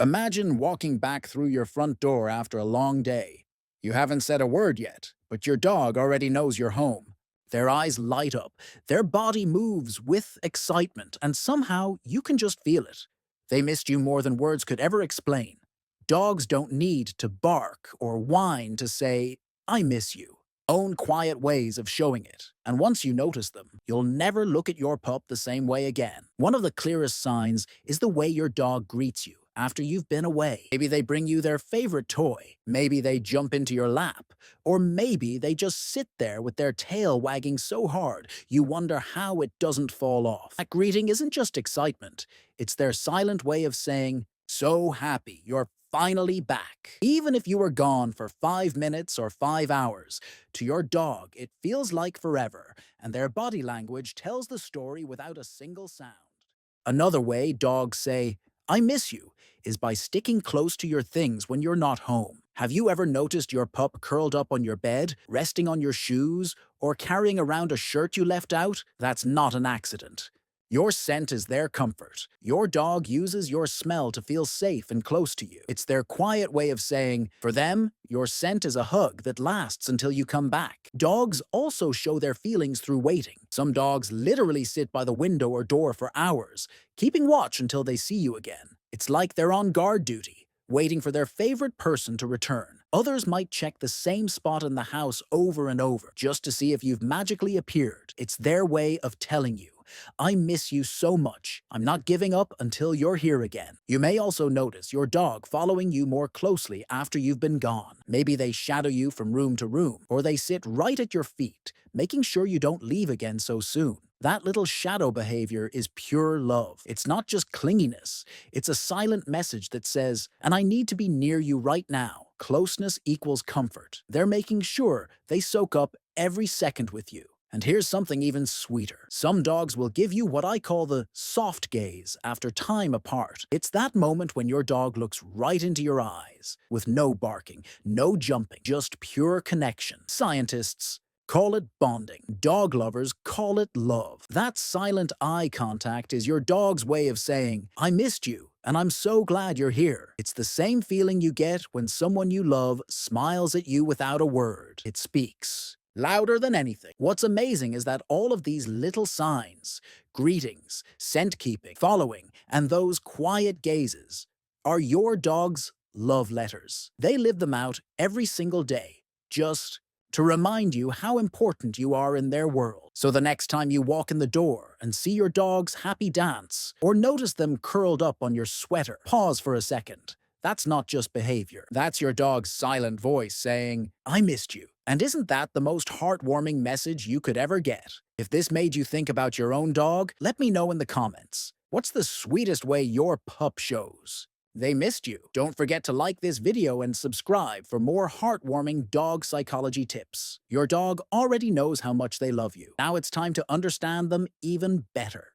Imagine walking back through your front door after a long day. You haven't said a word yet, but your dog already knows you're home. Their eyes light up, their body moves with excitement, and somehow you can just feel it. They missed you more than words could ever explain. Dogs don't need to bark or whine to say, I miss you. Own quiet ways of showing it, and once you notice them, you'll never look at your pup the same way again. One of the clearest signs is the way your dog greets you after you've been away. Maybe they bring you their favorite toy, maybe they jump into your lap, or maybe they just sit there with their tail wagging so hard you wonder how it doesn't fall off. That greeting isn't just excitement, it's their silent way of saying, so happy you're finally back. Even if you were gone for 5 minutes or 5 hours, to your dog it feels like forever, and their body language tells the story without a single sound. Another way dogs say, I miss you, is by sticking close to your things when you're not home. Have you ever noticed your pup curled up on your bed, resting on your shoes, or carrying around a shirt you left out? That's not an accident. Your scent is their comfort. Your dog uses your smell to feel safe and close to you. It's their quiet way of saying, for them, your scent is a hug that lasts until you come back. Dogs also show their feelings through waiting. Some dogs literally sit by the window or door for hours, keeping watch until they see you again. It's like they're on guard duty, waiting for their favorite person to return. Others might check the same spot in the house over and over, just to see if you've magically appeared. It's their way of telling you, I miss you so much. I'm not giving up until you're here again. You may also notice your dog following you more closely after you've been gone. Maybe they shadow you from room to room, or they sit right at your feet, making sure you don't leave again so soon. That little shadow behavior is pure love. It's not just clinginess. It's a silent message that says, and I need to be near you right now. Closeness equals comfort. They're making sure they soak up every second with you. And here's something even sweeter. Some dogs will give you what I call the soft gaze after time apart. It's that moment when your dog looks right into your eyes, with no barking, no jumping, just pure connection. Scientists call it bonding. Dog lovers call it love. That silent eye contact is your dog's way of saying, I missed you, and I'm so glad you're here. It's the same feeling you get when someone you love smiles at you without a word. It speaks louder than anything. What's amazing is that all of these little signs, greetings, scent keeping, following, and those quiet gazes are your dog's love letters. They live them out every single day, just to remind you how important you are in their world. So the next time you walk in the door and see your dog's happy dance, or notice them curled up on your sweater, pause for a second. That's not just behavior. That's your dog's silent voice saying, I missed you. And isn't that the most heartwarming message you could ever get? If this made you think about your own dog, let me know in the comments. What's the sweetest way your pup shows they missed you? Don't forget to like this video and subscribe for more heartwarming dog psychology tips. Your dog already knows how much they love you. Now it's time to understand them even better.